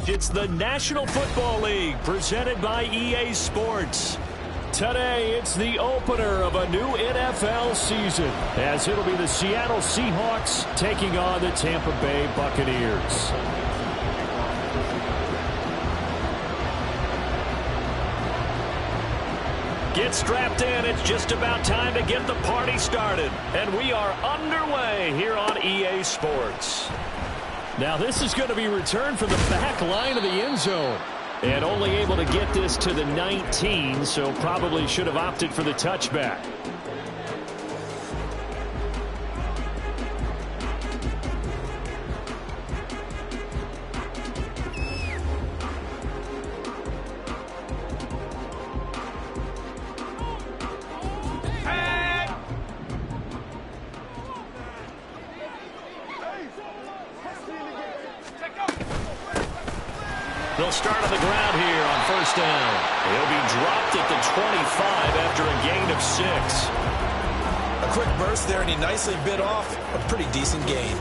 It's the National Football League presented by EA Sports. Today, it's the opener of a new NFL season, as it'll be the Seattle Seahawks taking on the Tampa Bay Buccaneers. Get strapped in. It's just about time to get the party started. And we are underway here on EA Sports. Now, this is going to be returned from the back line of the end zone. And only able to get this to the 19, so probably should have opted for the touchback. They'll start on the ground here on first down. He'll be dropped at the 25 after a gain of 6. A quick burst there, and he nicely bit off a pretty decent gain.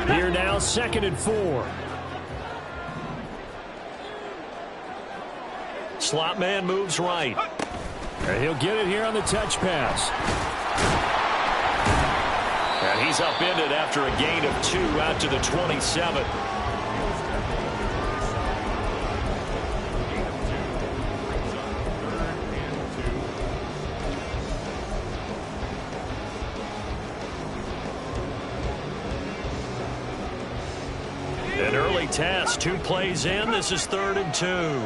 Here now, 2nd and 4. Slot man moves right. And he'll get it here on the touch pass. And he's upended after a gain of 2 out to the 27. An early task, 2 plays in. This is 3rd and 2.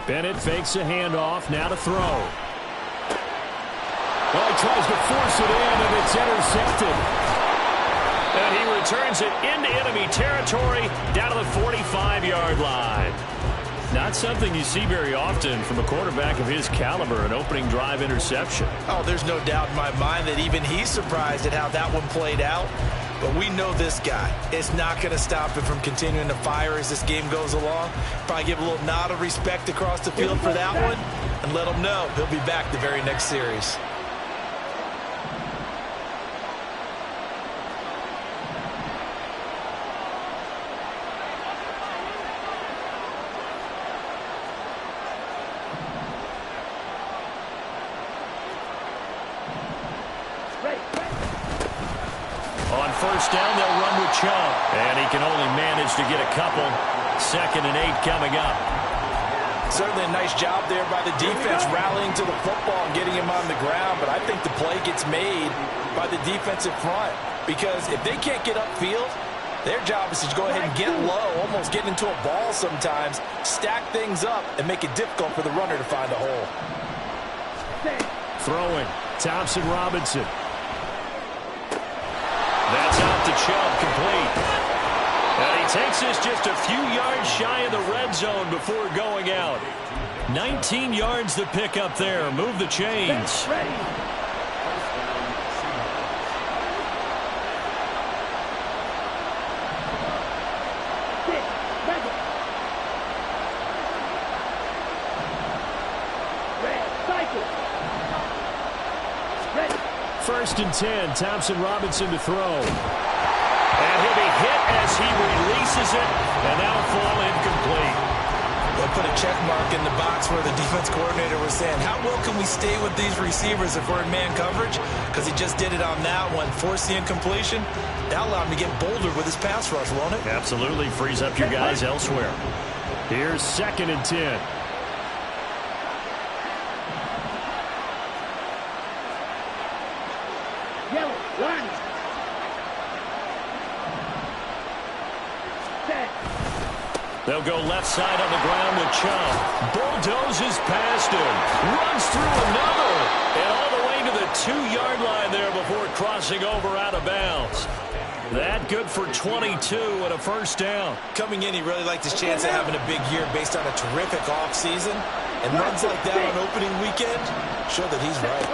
Bennett fakes a handoff, now to throw. Well, he tries to force it in, and it's intercepted. And he returns it into enemy territory down to the 45-yard line. Not something you see very often from a quarterback of his caliber, an opening drive interception. Oh, there's no doubt in my mind that even he's surprised at how that one played out. But we know this guy. It's not going to stop him from continuing to fire as this game goes along. Probably give a little nod of respect across the field for that one and let him know he'll be back the very next series. On first down, they'll run with Chubb. And he can only manage to get a couple. 2nd and 8 coming up. Certainly a nice job there by the defense rallying to the football and getting him on the ground. But I think the play gets made by the defensive front. Because if they can't get upfield, their job is to go ahead and get low, almost get into a ball sometimes, stack things up, and make it difficult for the runner to find a hole. Throwing. Thompson Robinson. That's out to Chubb, complete. And he takes this just a few yards shy of the red zone before going out. 19 yards to pick up there. Move the chains. First and 10, Thompson Robinson to throw. And he'll be hit as he releases it, and that'll fall incomplete. They'll put a check mark in the box where the defense coordinator was saying, how well can we stay with these receivers if we're in man coverage? Because he just did it on that one, forced the incompletion. That'll allow him to get bolder with his pass rush, won't it? Absolutely, frees up your guys elsewhere. Here's 2nd and 10. They'll go left side on the ground with Chubb. Bulldozes past him. Runs through another. And all the way to the 2-yard line there before crossing over out of bounds. That good for 22 and a first down. Coming in, he really liked his chance of having a big year based on a terrific offseason. And runs like that on opening weekend show that he's right.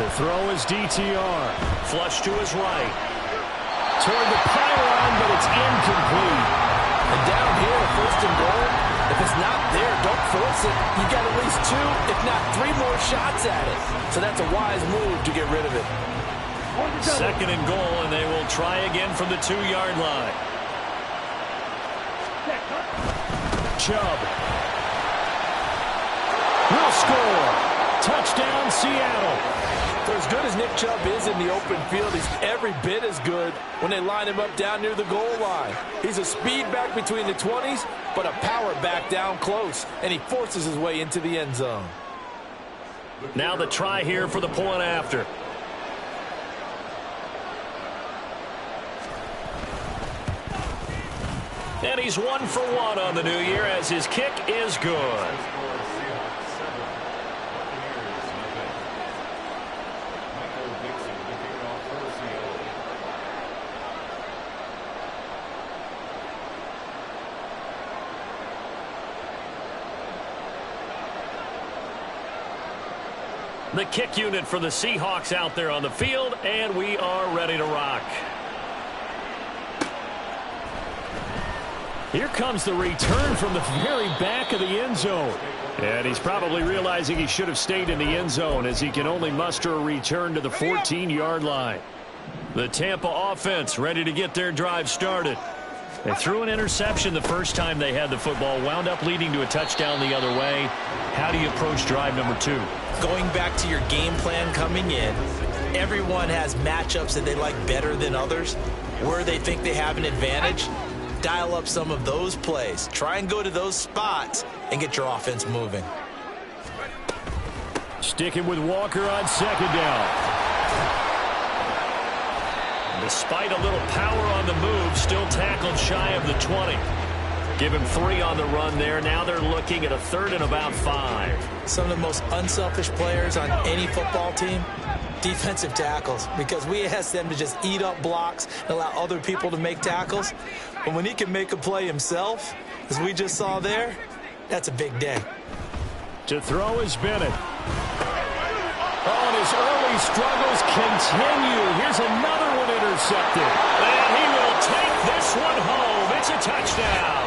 To throw his DTR. Flush to his right. Toward the pylon, but it's incomplete. And down here, first and goal, if it's not there, don't force it. You got at least 2, if not 3 more shots at it. So that's a wise move to get rid of it. Second and goal, and they will try again from the 2-yard line. Chubb will score. Touchdown, Seattle. For as good as Nick Chubb is in the open field, he's every bit as good when they line him up down near the goal line. He's a speed back between the 20s, but a power back down close, and he forces his way into the end zone. Now the try here for the point after. And he's 1 for 1 on the new year as his kick is good. The kick unit for the Seahawks out there on the field, and we are ready to rock. Here comes the return from the very back of the end zone. And he's probably realizing he should have stayed in the end zone as he can only muster a return to the 14-yard line. The Tampa offense ready to get their drive started. They threw an interception the first time they had the football, wound up leading to a touchdown the other way. How do you approach drive number 2? Going back to your game plan coming in, everyone has matchups that they like better than others. Where they think they have an advantage, dial up some of those plays. Try and go to those spots and get your offense moving. Sticking with Walker on second down. Despite a little power on the move, still tackled shy of the 20. Give him 3 on the run there. Now they're looking at a 3rd and about 5. Some of the most unselfish players on any football team, defensive tackles, because we ask them to just eat up blocks and allow other people to make tackles. But when he can make a play himself, as we just saw there, that's a big day. To throw is Bennett. Oh, and his early struggles continue. Here's another one intercepted. And he will take this one home. It's a touchdown.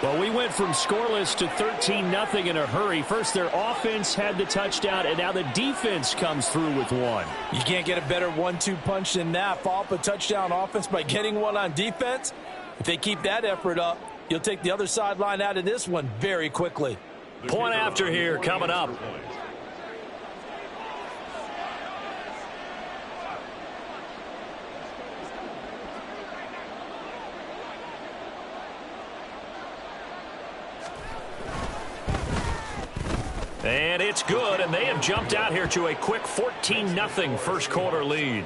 Well, we went from scoreless to 13-0 in a hurry. First, their offense had the touchdown, and now the defense comes through with one. You can't get a better 1-2 punch than that. Follow up a touchdown offense by getting one on defense. If they keep that effort up, you'll take the other sideline out of this one very quickly. Point after here coming up. And it's good, and they have jumped out here to a quick 14-0 first quarter lead.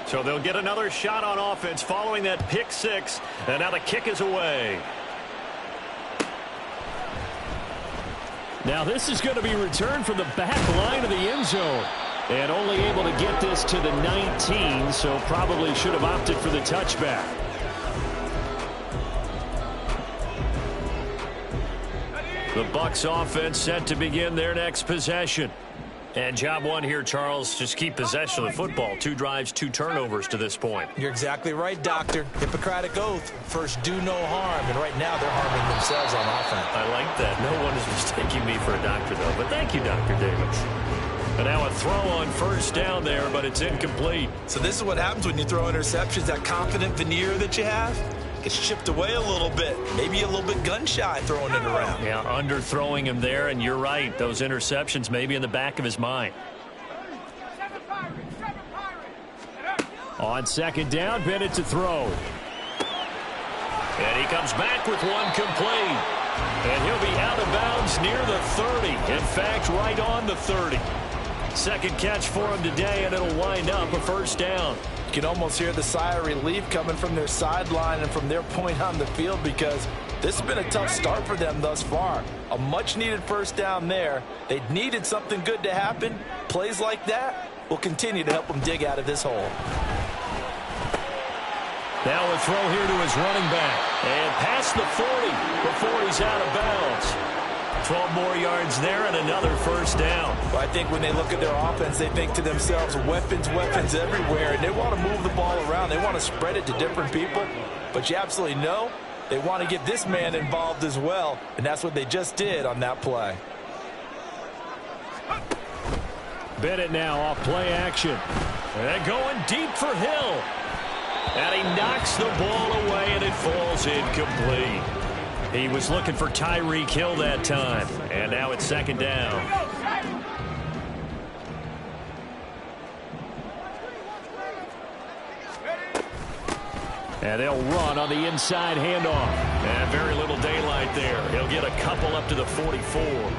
So they'll get another shot on offense following that pick 6, and now the kick is away. Now this is going to be returned from the back line of the end zone. And only able to get this to the 19, so probably should have opted for the touchback. The Bucs offense set to begin their next possession. And job one here, Charles, just keep possession of the football. 2 drives, 2 turnovers to this point. You're exactly right, Doctor. Hippocratic oath. First, do no harm. And right now, they're harming themselves on offense. I like that. No one is mistaking me for a doctor, though. But thank you, Dr. Davis. And now a throw on first down there, but it's incomplete. So this is what happens when you throw interceptions. That confident veneer that you have gets chipped away a little bit. Maybe a little bit gun-shy throwing it around. Yeah, underthrowing him there, and you're right. Those interceptions may be in the back of his mind. On second down, Bennett to throw. And he comes back with one complete. And he'll be out of bounds near the 30. In fact, right on the 30. Second catch for him today, and it'll wind up a first down. You can almost hear the sigh of relief coming from their sideline and from their point on the field, because this has been a tough start for them thus far. A much-needed first down there. They needed something good to happen. Plays like that will continue to help them dig out of this hole. Now a throw here to his running back. And past the 40 before he's out of bounds. 12 more yards there and another first down. Well, I think when they look at their offense, they think to themselves, weapons, weapons everywhere, and they want to move the ball around. They want to spread it to different people, but you absolutely know they want to get this man involved as well, and that's what they just did on that play. Bennett now off play action. And going deep for Hill. And he knocks the ball away, and it falls incomplete. He was looking for Tyreek Hill that time. And now it's second down. And they'll run on the inside handoff. And very little daylight there. He'll get a couple up to the 44.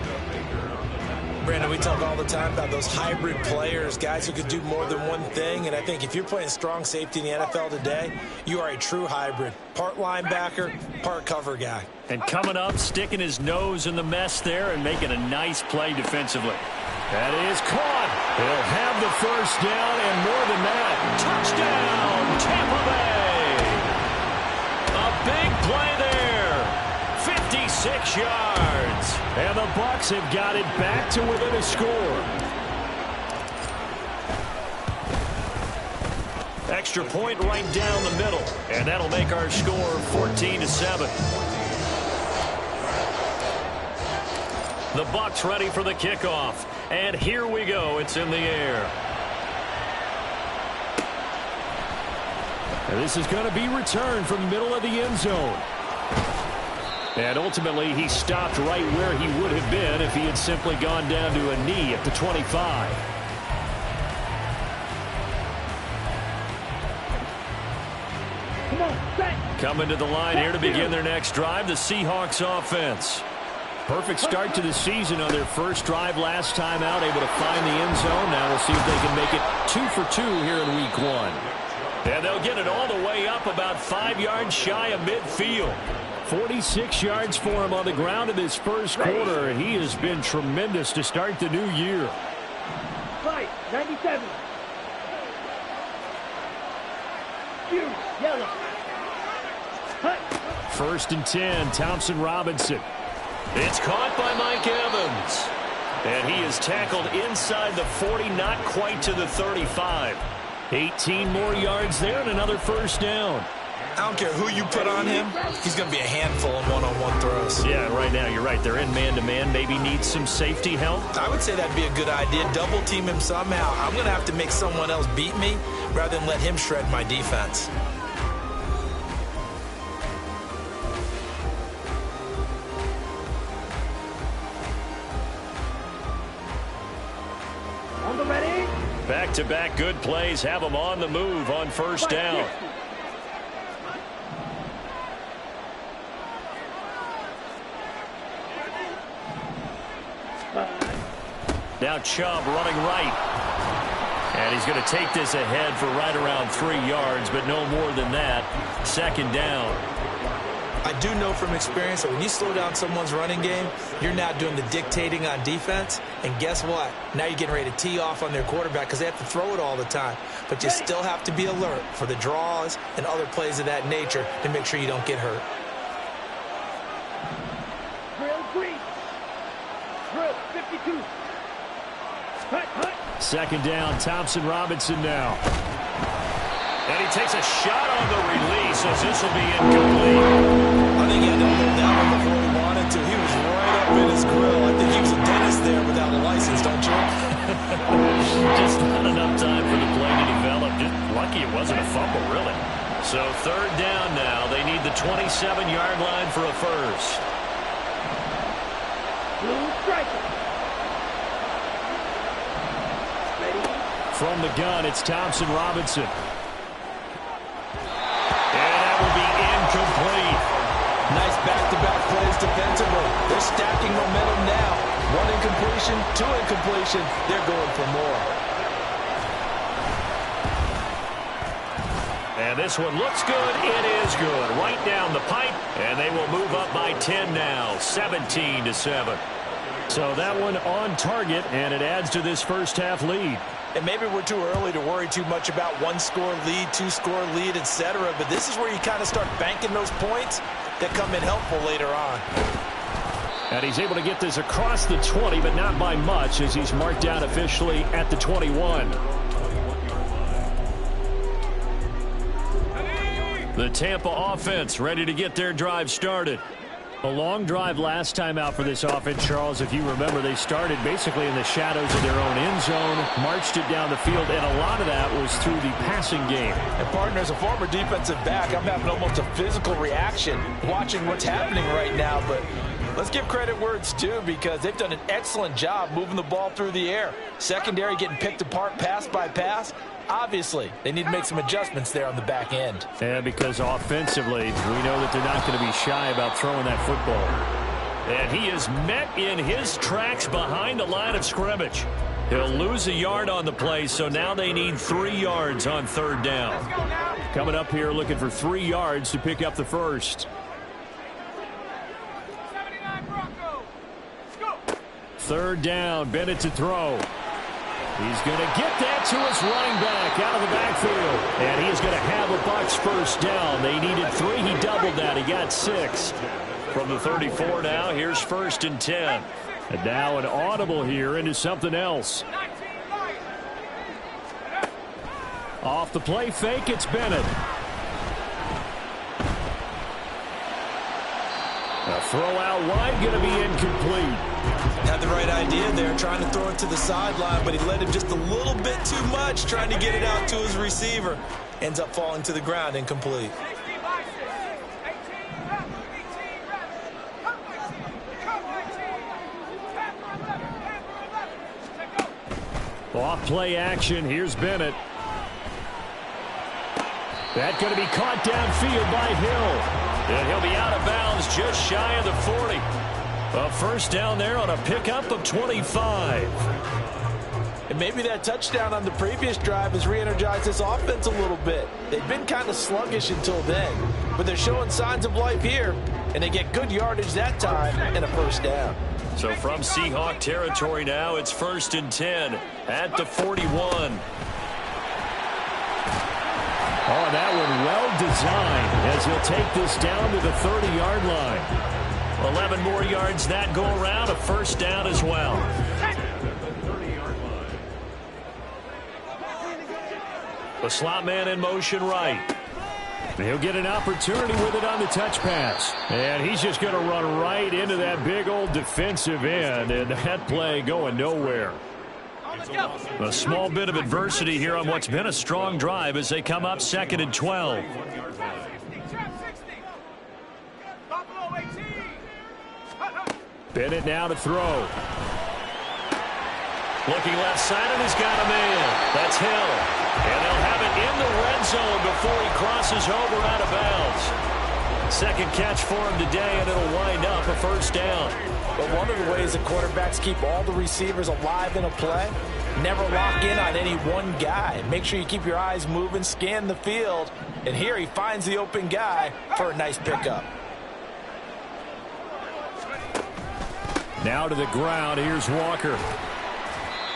Brandon, we talk all the time about those hybrid players, guys who could do more than one thing. And I think if you're playing strong safety in the NFL today, you are a true hybrid. Part linebacker, part cover guy. And coming up, sticking his nose in the mess there and making a nice play defensively. That is caught. He'll have the first down and more than that. Touchdown, Tampa Bay. A big play there. 56 yards. And the Bucs have got it back to within a score. Extra point right down the middle. And that'll make our score 14-7. The Bucs ready for the kickoff. And here we go. It's in the air. And this is going to be returned from the middle of the end zone. And ultimately, he stopped right where he would have been if he had simply gone down to a knee at the 25. Coming to the line here to begin their next drive, the Seahawks offense. Perfect start to the season on their first drive last time out, able to find the end zone. Now we'll see if they can make it 2 for 2 here in week 1. And they'll get it all the way up about 5 yards shy of midfield. 46 yards for him on the ground in this first quarter. He has been tremendous to start the new year. Right, 97. Yellow. Hut. 1st and 10, Thompson Robinson. It's caught by Mike Evans. And he is tackled inside the 40, not quite to the 35. 18 more yards there and another first down. I don't care who you put on him. He's going to be a handful in one-on-one throws. Yeah, right now you're right. They're in man-to-man. Maybe needs some safety help. I would say that'd be a good idea. Double team him somehow. I'm going to have to make someone else beat me rather than let him shred my defense. On the ready. Back-to-back good plays have them on the move on first down. Now Chubb running right. And he's going to take this ahead for right around 3 yards, but no more than that. Second down. I do know from experience that when you slow down someone's running game, you're now doing the dictating on defense. And guess what? Now you're getting ready to tee off on their quarterback because they have to throw it all the time. But you still have to be alert for the draws and other plays of that nature to make sure you don't get hurt. Drill green. Drill 52. Second down, Thompson Robinson now. And he takes a shot on the release as this will be incomplete. I think he had to hold that one before he wanted to. He was right up in his grill. I think he was a dentist there without a license, don't you? Just not enough time for the play to develop. Just lucky it wasn't a fumble, really. So third down now. They need the 27-yard line for a first. Blue striker. From the gun, it's Thompson Robinson. And that will be incomplete. Nice back-to-back plays defensively. They're stacking momentum now. 1 incompletion, 2 incompletion. They're going for more. And this one looks good. It is good. Right down the pipe. And they will move up by 10 now. 17-7. So that one on target, and it adds to this first half lead. And maybe we're too early to worry too much about 1-score lead, 2-score lead, etc. But this is where you kind of start banking those points that come in helpful later on. And he's able to get this across the 20, but not by much, as he's marked down officially at the 21. The Tampa offense ready to get their drive started. A long drive last time out for this offense, Charles. If you remember, they started basically in the shadows of their own end zone, marched it down the field, and a lot of that was through the passing game. And, partner, as a former defensive back, I'm having almost a physical reaction watching what's happening right now. But let's give credit where it's due, because they've done an excellent job moving the ball through the air. Secondary getting picked apart pass by pass. Obviously, they need to make some adjustments there on the back end. And because offensively, we know that they're not going to be shy about throwing that football. And he is met in his tracks behind the line of scrimmage. He'll lose a yard on the play, so now they need 3 yards on third down. Coming up here looking for 3 yards to pick up the first. Third down, Bennett to throw. He's going to get that to his running back out of the backfield. And he is going to have a Bucs first down. They needed 3. He doubled that. He got 6. From the 34 now, here's 1st and 10. And now an audible here into something else. Off the play fake, it's Bennett. A throw out wide, going to be incomplete. Had the right idea there, trying to throw it to the sideline, but he led him just a little bit too much, trying to get it out to his receiver. Ends up falling to the ground, incomplete. Off play action, here's Bennett. That's going to be caught downfield by Hill. And he'll be out of bounds just shy of the 40. A first down there on a pickup of 25. And maybe that touchdown on the previous drive has re-energized this offense a little bit. They've been kind of sluggish until then, but they're showing signs of life here, and they get good yardage that time and a first down. So from Seahawk territory now, it's 1st and 10 at the 41. Oh, that one well designed as he'll take this down to the 30-yard line. 11 more yards that go around, a first down as well. The slot man in motion right. He'll get an opportunity with it on the touch pass. And he's just going to run right into that big old defensive end, and that play going nowhere. A small bit of adversity here on what's been a strong drive as they come up 2nd and 12. Bennett now to throw. Looking left side, and he's got a man. That's Hill. And they'll have it in the red zone before he crosses over out of bounds. Second catch for him today, and it'll wind up a first down. But one of the ways that quarterbacks keep all the receivers alive in a play, never lock in on any one guy. Make sure you keep your eyes moving, scan the field, and here he finds the open guy for a nice pickup. Now to the ground, here's Walker.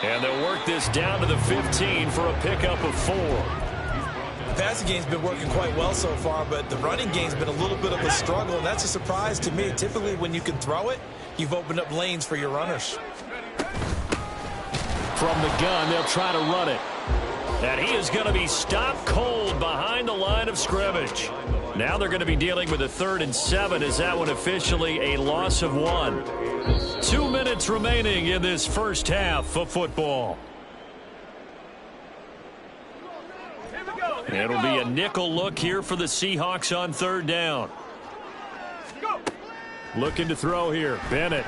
And they'll work this down to the 15 for a pickup of 4. The passing game's been working quite well so far, but the running game's been a little bit of a struggle, and that's a surprise to me. Typically, when you can throw it, you've opened up lanes for your runners. From the gun, they'll try to run it. And he is going to be stopped cold behind the line of scrimmage. Now they're going to be dealing with a 3rd and 7 as that one officially a loss of 1. 2 minutes remaining in this first half of football. It'll be a nickel look here for the Seahawks on 3rd down. Looking to throw here, Bennett.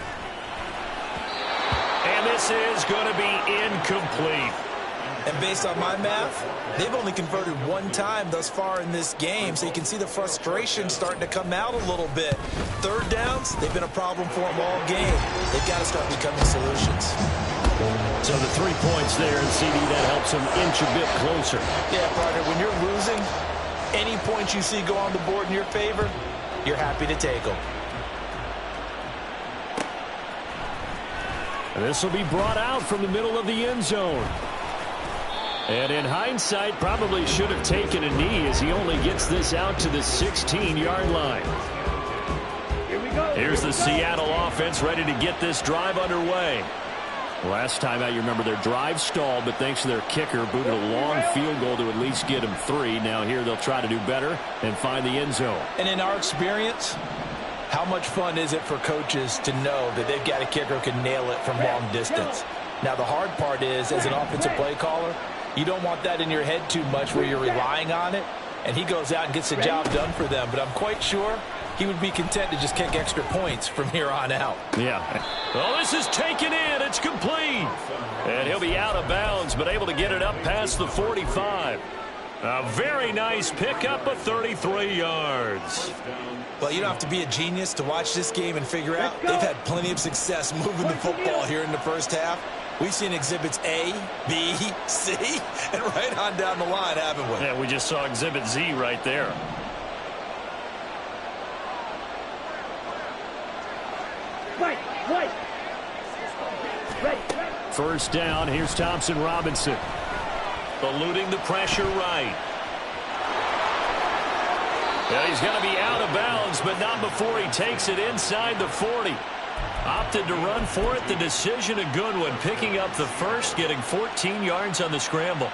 And this is going to be incomplete. And based on my math, they've only converted 1 time thus far in this game, so you can see the frustration starting to come out a little bit. 3rd downs, they've been a problem for them all game. They've got to start becoming solutions. So the 3 points there, and CD, that helps them inch a bit closer. Yeah, partner, when you're losing, any points you see go on the board in your favor, you're happy to take them. This will be brought out from the middle of the end zone. And in hindsight, probably should have taken a knee as he only gets this out to the 16-yard line. Here we Here's the Seattle offense ready to get this drive underway. Last time out, you remember their drive stalled, but thanks to their kicker, booted a long field goal to at least get them 3. Now here they'll try to do better and find the end zone. And in our experience, how much fun is it for coaches to know that they've got a kicker who can nail it from long distance? Now the hard part is, as an offensive play caller, you don't want that in your head too much where you're relying on it, and he goes out and gets the job done for them. But I'm quite sure he would be content to just kick extra points from here on out. Yeah. Well, this is taken in. It's complete. And he'll be out of bounds, but able to get it up past the 45. A very nice pickup of 33 yards. Well, you don't have to be a genius to watch this game and figure out they've had plenty of success moving the football here in the first half. We've seen exhibits A, B, C, and right on down the line, haven't we? Yeah, we just saw exhibit Z right there. Right. Ready. First down, here's Thompson Robinson. Eluding the pressure right. Yeah, he's going to be out of bounds, but not before he takes it inside the 40. Opted to run for it. The decision a good one. Picking up the first, getting 14 yards on the scramble.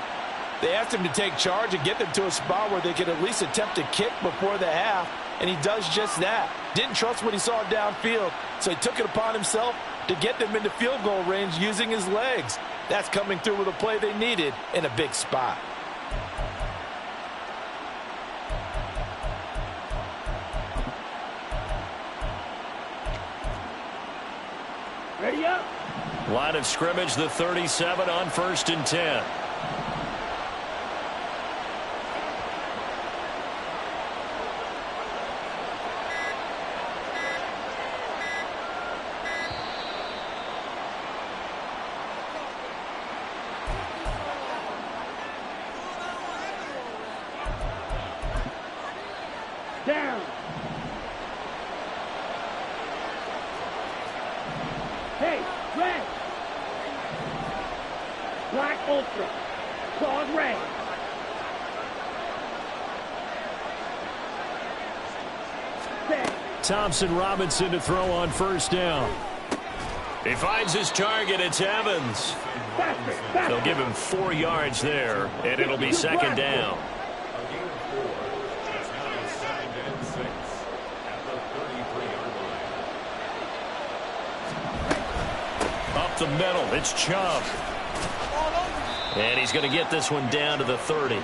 They asked him to take charge and get them to a spot where they could at least attempt to kick before the half, and he does just that. Didn't trust what he saw downfield, so he took it upon himself to get them into field goal range using his legs. That's coming through with a play they needed in a big spot. Ready up. Line of scrimmage, the 37 on 1st and 10. Down. Hey, red. Black Ultra. Claws red. Set. Thompson Robinson to throw on 1st down. He finds his target. It's Evans. Faster. They'll give him 4 yards there, and it'll be 2nd down. Up the middle, it's Chubb. And he's going to get this one down to the 30.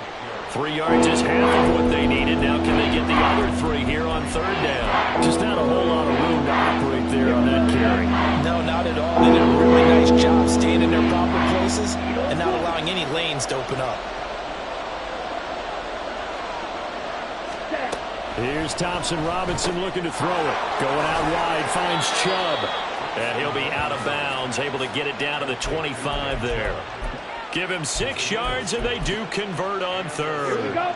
3 yards is half of what they needed. Now can they get the other 3 here on 3rd down? Just not a whole lot of room to operate there on that carry. No, not at all. They did a really nice job staying in their proper places and not allowing any lanes to open up. Here's Thompson Robinson looking to throw it. Going out wide, finds Chubb. And he'll be out of bounds, able to get it down to the 25 there. Give him 6 yards, and they do convert on 3rd. Here we go.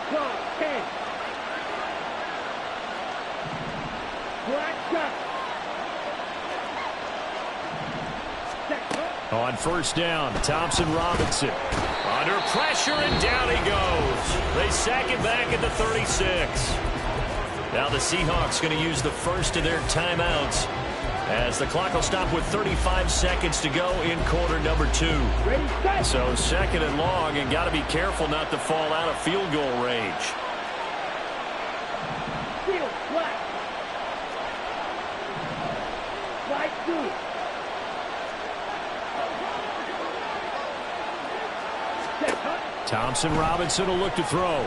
Claw, 10. Black duck. Set. On 1st down, Thompson Robinson. Under pressure, and down he goes. They sack it back at the 36. Now the Seahawks going to use the first of their timeouts as the clock will stop with 35 seconds to go in quarter number 2. Ready, set. So 2nd and long, and got to be careful not to fall out of field goal range. Field, black. Black 2. Thompson Robinson will look to throw.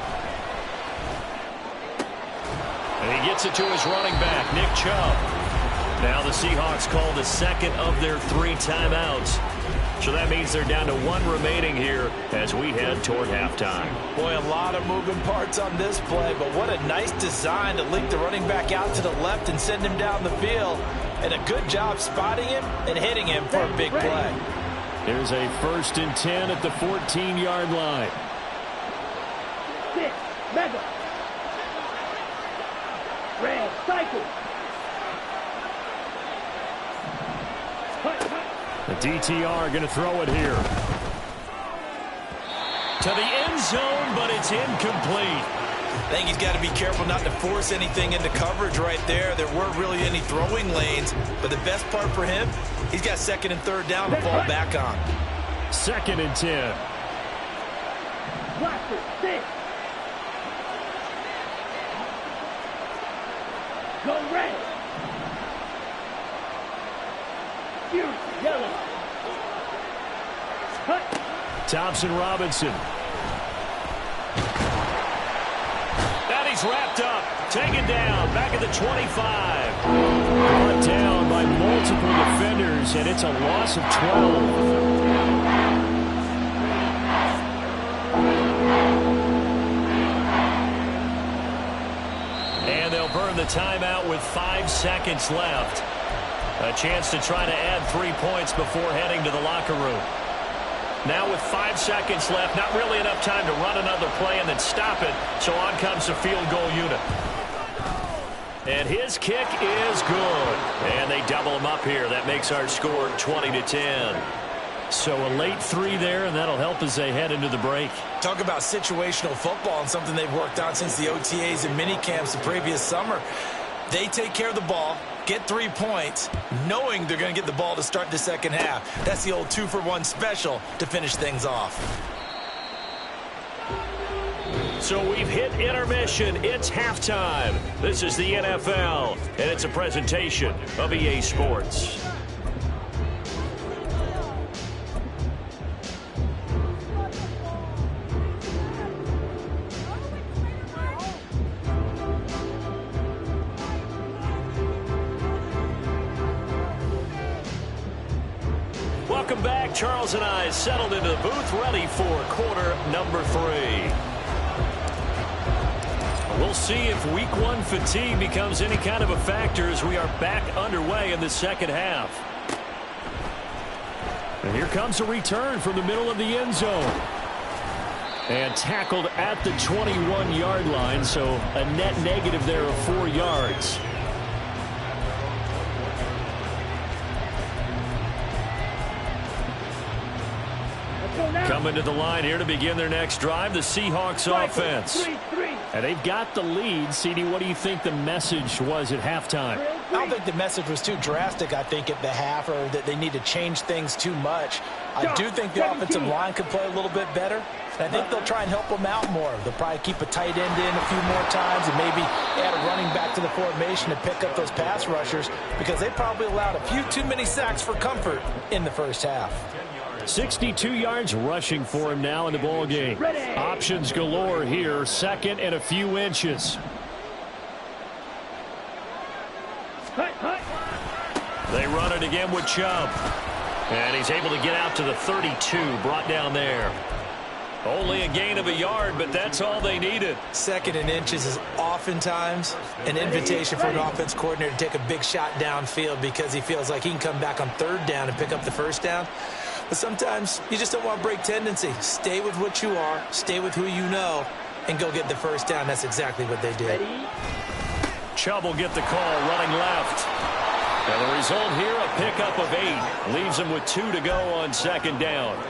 And he gets it to his running back, Nick Chubb. Now the Seahawks call the 2nd of their 3 timeouts. So that means they're down to 1 remaining here as we head toward halftime. Boy, a lot of moving parts on this play, but what a nice design to link the running back out to the left and send him down the field. And a good job spotting him and hitting him for a big play. Here's a 1st and 10 at the 14-yard line. 6. Mega. Red. Cycle. The DTR going to throw it here. To the end zone, but it's incomplete. I think he's got to be careful not to force anything into coverage right there. There weren't really any throwing lanes, but the best part for him, he's got second and third down to fall back on. 2nd and 10. Watch it, sit. Go red. Fury, yellow. Cut. Thompson Robinson. And he's wrapped up. Taken down. Back at the 25. Brought down by multiple defenders, and it's a loss of 12. And they'll burn the timeout with 5 seconds left. A chance to try to add 3 points before heading to the locker room. Now with 5 seconds left, not really enough time to run another play and then stop it. So on comes the field goal unit. And his kick is good. And they double him up here. That makes our score 20-10. So a late 3 there, and that'll help as they head into the break. Talk about situational football and something they've worked on since the OTAs and mini camps the previous summer. They take care of the ball, get 3 points, knowing they're going to get the ball to start the second half. That's the old 2-for-1 special to finish things off. So we've hit intermission. It's halftime. This is the NFL, and it's a presentation of EA Sports. Welcome back. Charles and I settled into the booth, ready for quarter number 3. We'll see if week 1 fatigue becomes any kind of a factor as we are back underway in the second half. And here comes a return from the middle of the end zone. And tackled at the 21-yard line, so a net negative there of 4 yards. Coming to the line here to begin their next drive, the Seahawks offense. And they've got the lead. CD, what do you think the message was at halftime? I don't think the message was too drastic, I think, at the half, or that they need to change things too much. I do think the offensive line could play a little bit better. And I think they'll try and help them out more. They'll probably keep a tight end in a few more times and maybe add a running back to the formation to pick up those pass rushers, because they probably allowed a few too many sacks for comfort in the first half. 62 yards rushing for him now in the ball game. Options galore here. Second and a few inches. They run it again with Chubb. And he's able to get out to the 32. Brought down there. Only a gain of a yard, but that's all they needed. Second and inches is oftentimes an invitation for an offense coordinator to take a big shot downfield because he feels like he can come back on third down and pick up the first down. But sometimes you just don't want to break tendency. Stay with what you are, stay with who you know, and go get the first down. That's exactly what they did. Chubb will get the call, running left. And the result here, a pickup of 8. Leaves him with 2 to go on second down.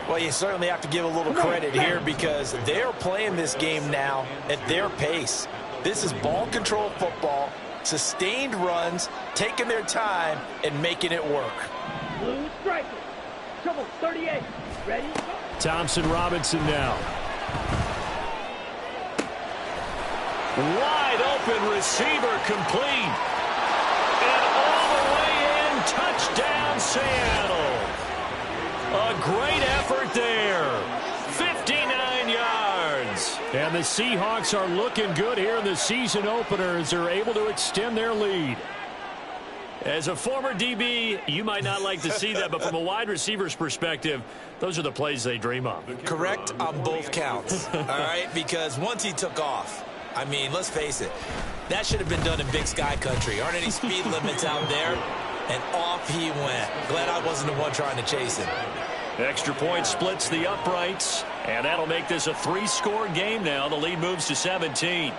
Well, you certainly have to give a little credit here because they're playing this game now at their pace. This is ball control football, sustained runs, taking their time, and making it work. Blue striker. Trouble 38. Ready? Thompson Robinson now. Wide open receiver complete. And all the way in, touchdown Seattle. A great effort there. 59 yards. And the Seahawks are looking good here in the season opener as they're able to extend their lead. As a former DB, you might not like to see that, but from a wide receiver's perspective, those are the plays they dream of. Correct on both counts, all right? Because once he took off, I mean, let's face it, that should have been done in Big Sky country. Aren't any speed limits out there? And off he went. Glad I wasn't the one trying to chase him. Extra point splits the uprights, and that'll make this a 3-score game now. The lead moves to 17.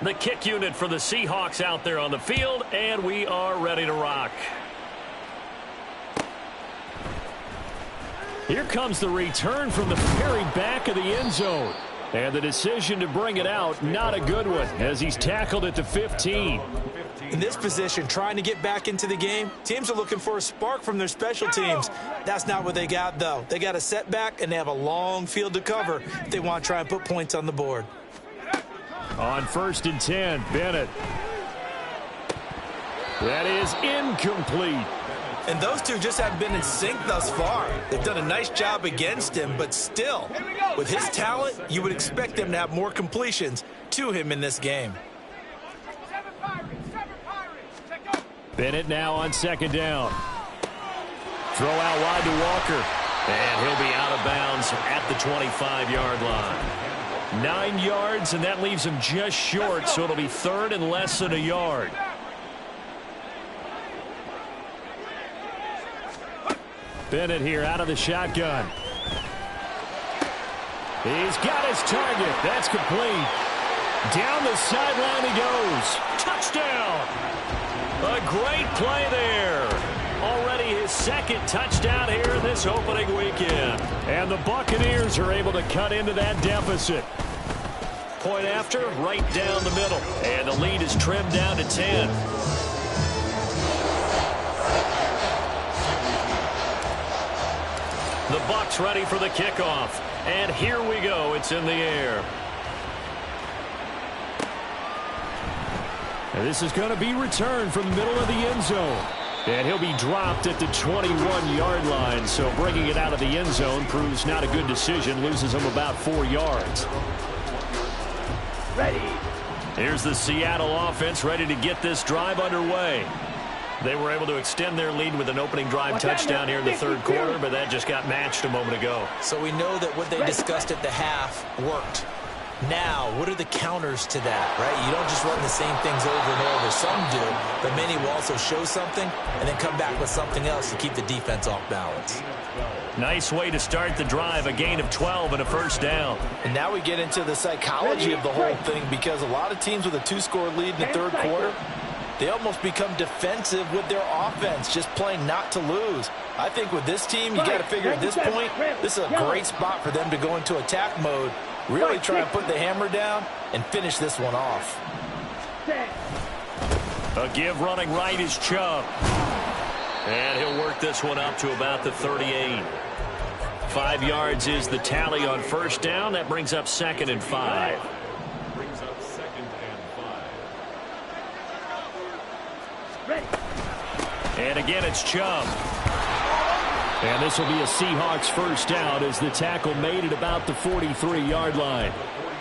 The kick unit for the Seahawks out there on the field, and we are ready to rock. Here comes the return from the very back of the end zone. And the decision to bring it out, not a good one, as he's tackled at the 15. In this position, trying to get back into the game, teams are looking for a spark from their special teams. That's not what they got, though. They got a setback, and they have a long field to cover if they want to try and put points on the board. On 1st and 10, Bennett. That is incomplete. And those two just haven't been in sync thus far. They've done a nice job against him, but still, with his talent, you would expect them to have more completions to him in this game. Bennett now on 2nd down. Throw out wide to Walker. And he'll be out of bounds at the 25-yard line. 9 yards, and that leaves him just short, so it'll be 3rd and less than a yard. Bennett here out of the shotgun. He's got his target. That's complete. Down the sideline he goes. Touchdown. A great play there. Already his 2nd touchdown here this opening weekend. And the Buccaneers are able to cut into that deficit. Point after, right down the middle. And the lead is trimmed down to 10. The Bucs ready for the kickoff. And here we go. It's in the air. And this is going to be returned from the middle of the end zone. And he'll be dropped at the 21-yard line. So bringing it out of the end zone proves not a good decision. Loses him about 4 yards. Ready. Here's the Seattle offense ready to get this drive underway. They were able to extend their lead with an opening drive touchdown here in the 3rd quarter, but that just got matched a moment ago. So we know that what they discussed at the half worked. Now, what are the counters to that, right? You don't just run the same things over and over. Some do, but many will also show something and then come back with something else to keep the defense off balance. Nice way to start the drive, a gain of 12 and a 1st down. And now we get into the psychology of the whole thing, because a lot of teams with a 2-score lead in the 3rd quarter, they almost become defensive with their offense, just playing not to lose. I think with this team, you got to figure at this point, this is a great spot for them to go into attack mode, really try and put the hammer down and finish this one off. A give running right is Chubb. And he'll work this one up to about the 38. 5 yards is the tally on 1st down. That brings up 2nd and 5. And again, it's Chubb. And this will be a Seahawks 1st down as the tackle made at about the 43-yard line.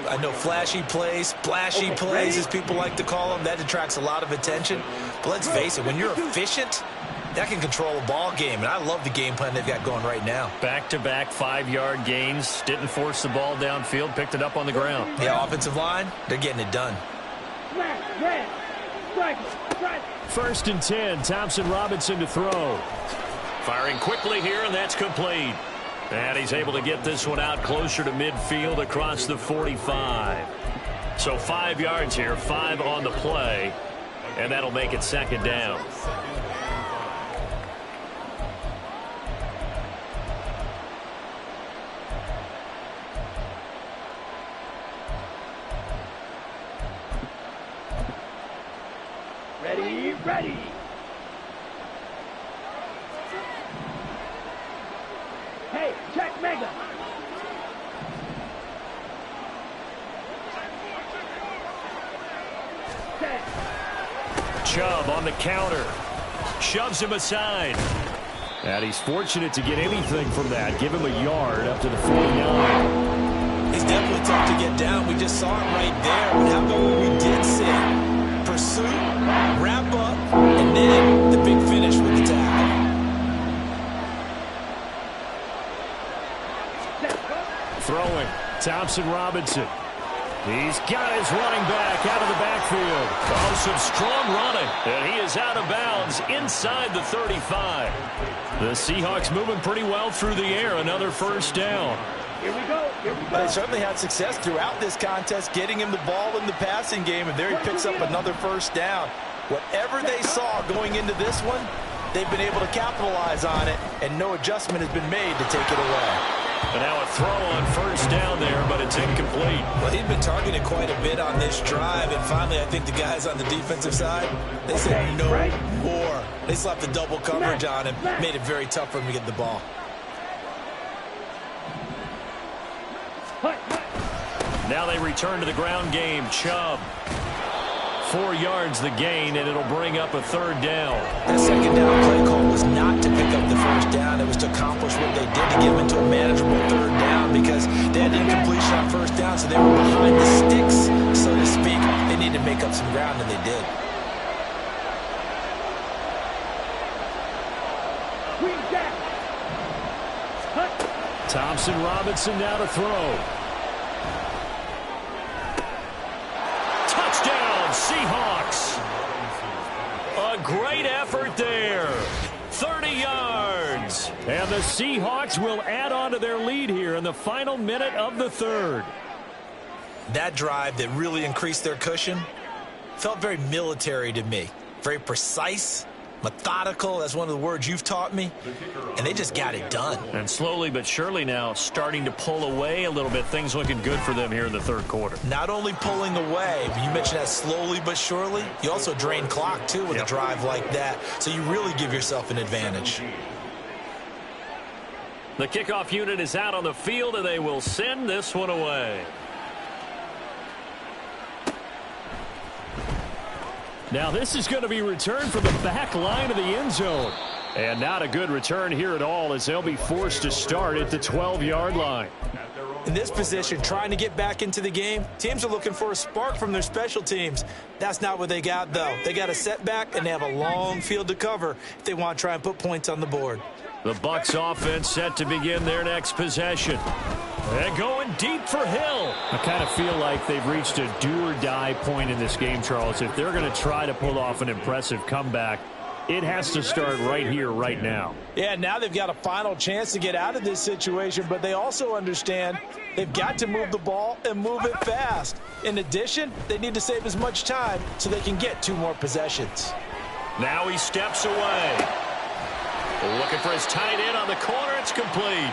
I know flashy plays, splashy plays, as people like to call them, that attracts a lot of attention. But let's face it, when you're efficient, that can control a ball game. And I love the game plan they've got going right now. Back-to-back 5-yard gains. Didn't force the ball downfield. Picked it up on the ground. Yeah, offensive line, they're getting it done. 1st and 10. Thompson Robinson to throw. Firing quickly here, and that's complete. And he's able to get this one out closer to midfield across the 45. So 5 yards here, 5 on the play. And that'll make it 2nd down. Ready. Hey, check Mega. Chubb on the counter. Shoves him aside. And he's fortunate to get anything from that. Give him a yard up to the 49. He's definitely tough to get down. We just saw it right there. But how about what we did see? Pursuit, wrap up, and then the big finish with the tackle. Throwing, Thompson Robinson. He's got his running back out of the backfield. Oh, some strong running. And he is out of bounds inside the 35. The Seahawks moving pretty well through the air. Another 1st down. Here we go. Here we go. They certainly had success throughout this contest, getting him the ball in the passing game, and there he picks up another first down. Whatever they saw going into this one, they've been able to capitalize on it, and no adjustment has been made to take it away. And now a throw on first down there, but it's incomplete. Well, he'd been targeted quite a bit on this drive, and finally I think the guys on the defensive side, they said no more. They slapped the double coverage on him, made it very tough for him to get the ball. Now they return to the ground game. Chubb. 4 yards the gain, and it'll bring up a third down. That second down play call was not to pick up the first down. It was to accomplish what they did to get them into a manageable third down because they had incompletion on first down, so they were behind the sticks, so to speak. They needed to make up some ground, and they did. Thompson Robinson now to throw. Touchdown, Seahawks. A great effort there. 30 yards. And the Seahawks will add on to their lead here in the final minute of the third. That drive that really increased their cushion felt very military to me. Very precise, methodical. That's one of the words you've taught me. And they just got it done. And slowly but surely now starting to pull away a little bit. Things looking good for them here in the third quarter. Not only pulling away, but you mentioned that slowly but surely. You also drain clock, too, with a drive like that. So you really give yourself an advantage. The kickoff unit is out on the field, and they will send this one away. Now this is going to be returned from the back line of the end zone. And not a good return here at all as they'll be forced to start at the 12-yard line. In this position, trying to get back into the game, teams are looking for a spark from their special teams. That's not what they got, though. They got a setback, and they have a long field to cover if they want to try and put points on the board. The Bucs offense set to begin their next possession. And going deep for Hill. I kind of feel like they've reached a do-or-die point in this game, Charles. If they're going to try to pull off an impressive comeback, it has to start right here, right now. Yeah, now they've got a final chance to get out of this situation, but they also understand they've got to move the ball and move it fast. In addition, they need to save as much time so they can get 2 more possessions. Now he steps away. Looking for his tight end on the corner. It's complete.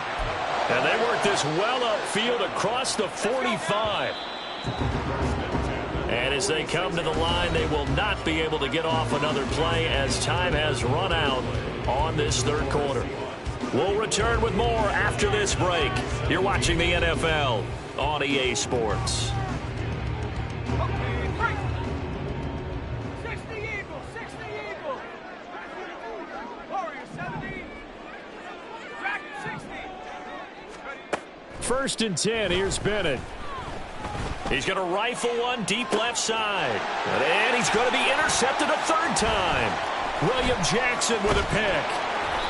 And they work this well upfield across the 45. And as they come to the line, they will not be able to get off another play as time has run out on this third quarter. We'll return with more after this break. You're watching the NFL on EA Sports. First and 10, here's Bennett. He's going to rifle one deep left side. And he's going to be intercepted a third time. William Jackson with a pick.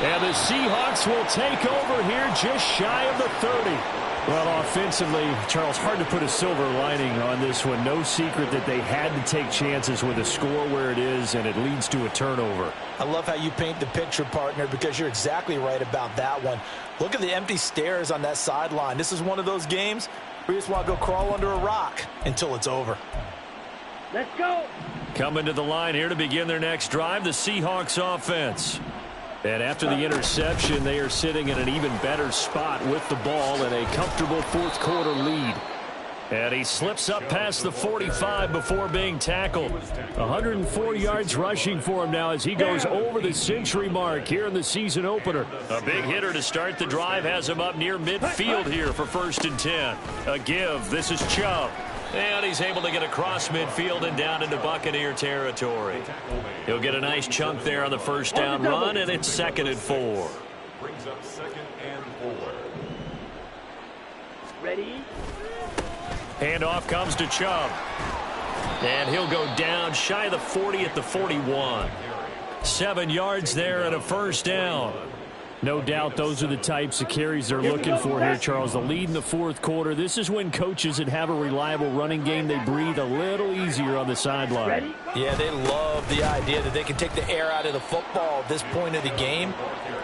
And the Seahawks will take over here just shy of the 30. Well, offensively, Charles, hard to put a silver lining on this one. No secret that they had to take chances with a score where it is, and it leads to a turnover. I love how you paint the picture, partner, because you're exactly right about that one. Look at the empty stares on that sideline. This is one of those games where you just want to go crawl under a rock until it's over. Let's go. Coming to the line here to begin their next drive, the Seahawks offense. And after the interception, they are sitting in an even better spot with the ball and a comfortable fourth quarter lead. And he slips up past the 45 before being tackled. 104 yards rushing for him now as he goes over the century mark here in the season opener. A big hitter to start the drive has him up near midfield here for first and 10. A give. This is Chubb. And he's able to get across midfield and down into Buccaneer territory. He'll get a nice chunk there on the first down run, and it's 2nd and 4. Brings up 2nd and 4. Ready? Handoff comes to Chubb. And he'll go down shy of the 40 at the 41. 7 yards there and a first down. No doubt those are the types of carries they're looking for here, Charles. The lead in the fourth quarter. This is when coaches that have a reliable running game, they breathe a little easier on the sideline. Yeah, they love the idea that they can take the air out of the football at this point of the game.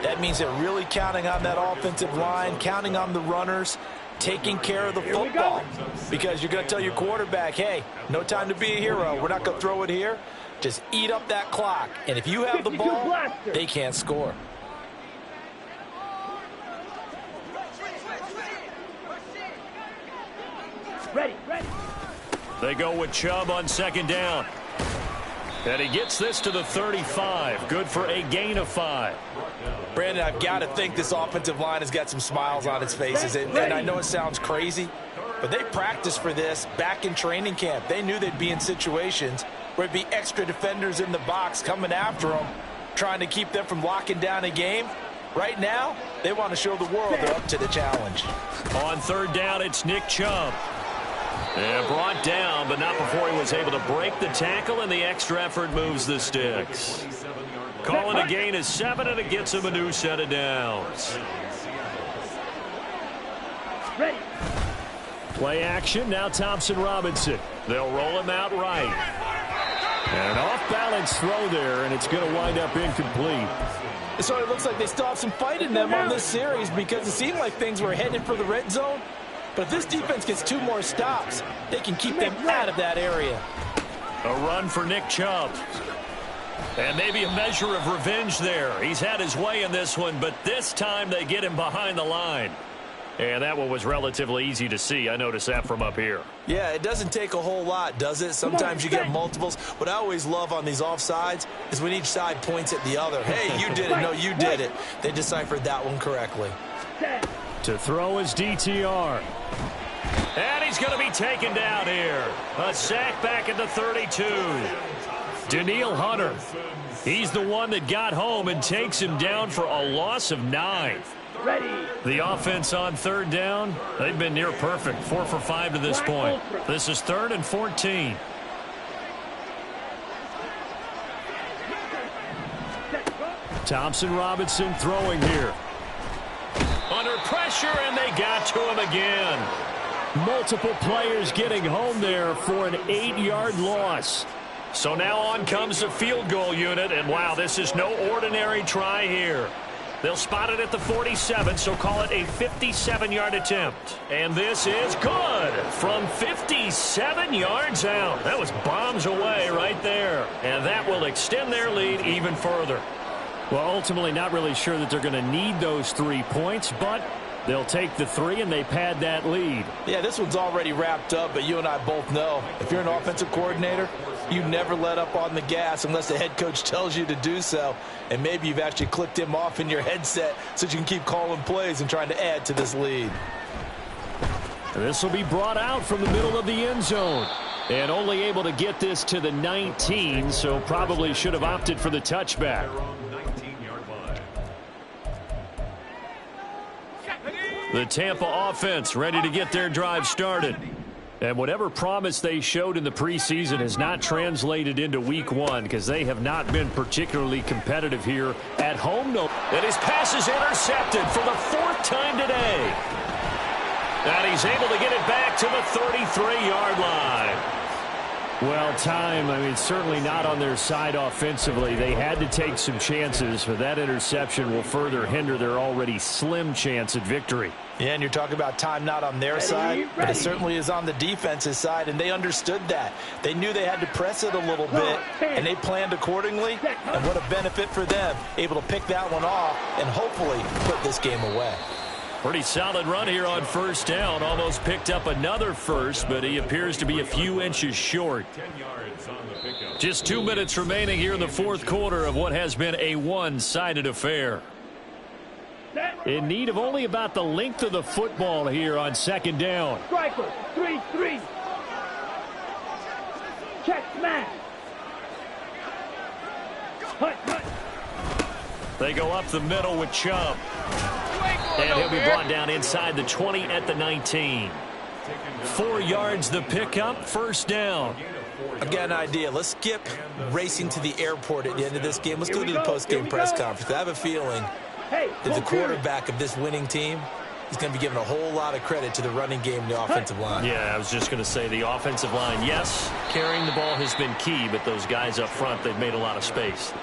That means they're really counting on that offensive line, counting on the runners, taking care of the football. Because you're going to tell your quarterback, hey, no time to be a hero. We're not going to throw it here. Just eat up that clock. And if you have the ball, they can't score. Ready. They go with Chubb on second down. And he gets this to the 35. Good for a gain of 5. Brandon, I've got to think this offensive line has got some smiles on its faces. And I know it sounds crazy, but they practiced for this back in training camp. They knew they'd be in situations where it'd be extra defenders in the box coming after them, trying to keep them from locking down a game. Right now, they want to show the world they're up to the challenge. On third down, it's Nick Chubb. And brought down, but not before he was able to break the tackle, and the extra effort moves the sticks. Calling a gain of 7, and it gets him a new set of downs. Ready. Play action, now Thompson Robinson. They'll roll him out right. And an off-balance throw there, and it's going to wind up incomplete. So it looks like they still have some fight in them on this series because it seemed like things were headed for the red zone. But if this defense gets 2 more stops, they can keep them out of that area. A run for Nick Chubb. And maybe a measure of revenge there. He's had his way in this one, but this time they get him behind the line. And that one was relatively easy to see. I noticed that from up here. Yeah, it doesn't take a whole lot, does it? Sometimes you get multiples. What I always love on these offsides is when each side points at the other. Hey, you did it. No, you did it. They deciphered that one correctly. To throw is DTR. And he's going to be taken down here. A sack back at the 32. Daniil Hunter. He's the one that got home and takes him down for a loss of 9. Ready. The offense on third down, they've been near perfect. 4 for 5 to this point. This is 3rd and 14. Thompson Robinson throwing here. Under pressure, and they got to him again. Multiple players getting home there for an 8-yard loss. So now on comes the field goal unit, and wow, this is no ordinary try here. They'll spot it at the 47, so call it a 57-yard attempt. And this is good from 57 yards out. That was bombs away right there. And that will extend their lead even further. Well, ultimately not really sure that they're going to need those 3 points, but they'll take the 3 and they pad that lead. Yeah, this one's already wrapped up, but you and I both know if you're an offensive coordinator, you never let up on the gas unless the head coach tells you to do so. And maybe you've actually clicked him off in your headset so you can keep calling plays and trying to add to this lead. This will be brought out from the middle of the end zone. And only able to get this to the 19, so probably should have opted for the touchback. The Tampa offense ready to get their drive started. And whatever promise they showed in the preseason has not translated into week 1 because they have not been particularly competitive here at home. No, and his pass is intercepted for the 4th time today. And he's able to get it back to the 33-yard line. Well, certainly not on their side offensively. They had to take some chances, but that interception will further hinder their already slim chance at victory. Yeah, and you're talking about time not on their side, but it certainly is on the defense's side, and they understood that. They knew they had to press it a little bit, and they planned accordingly, and what a benefit for them, able to pick that one off and hopefully put this game away. Pretty solid run here on first down. Almost picked up another first, but he appears to be a few inches short. Just 2 minutes remaining here in the fourth quarter of what has been a one-sided affair. In need of only about the length of the football here on second down. Striker, 3-3. Check smash. Hut. They go up the middle with Chubb. And he'll be brought down inside the 20 at the 19. 4 yards the pickup, first down. I've got an idea. Let's skip racing to the airport at the end of this game. Let's go to the post-game press conference. I have a feeling Hey, As the go period. quarterback of this winning team, he's going to be giving a whole lot of credit to the running game and the offensive line. Yeah, I was just going to say the offensive line, yes, carrying the ball has been key, but those guys up front, they've made a lot of space.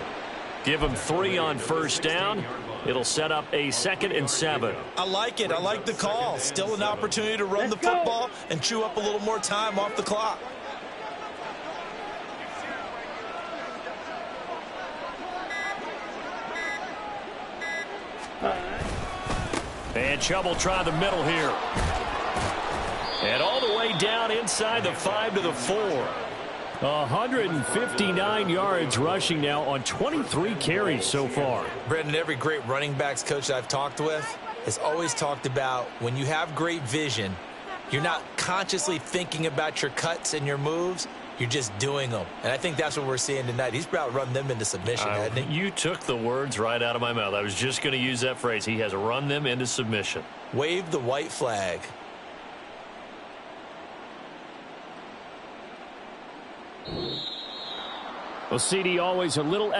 Give them 3 on first down. It'll set up a 2nd and 7. I like it. I like the call. Still an opportunity to run the Let's go. football and chew up a little more time off the clock. And Chubb will try the middle here. And all the way down inside the 5 to the 4. 159 yards rushing now on 23 carries so far. Brendan, every great running backs coach I've talked with has always talked about when you have great vision, you're not consciously thinking about your cuts and your moves. You're just doing them. And I think that's what we're seeing tonight. He's about run them into submission, hasn't he? You took the words right out of my mouth. I was just going to use that phrase. He has run them into submission. Wave the white flag. Well, CD always a little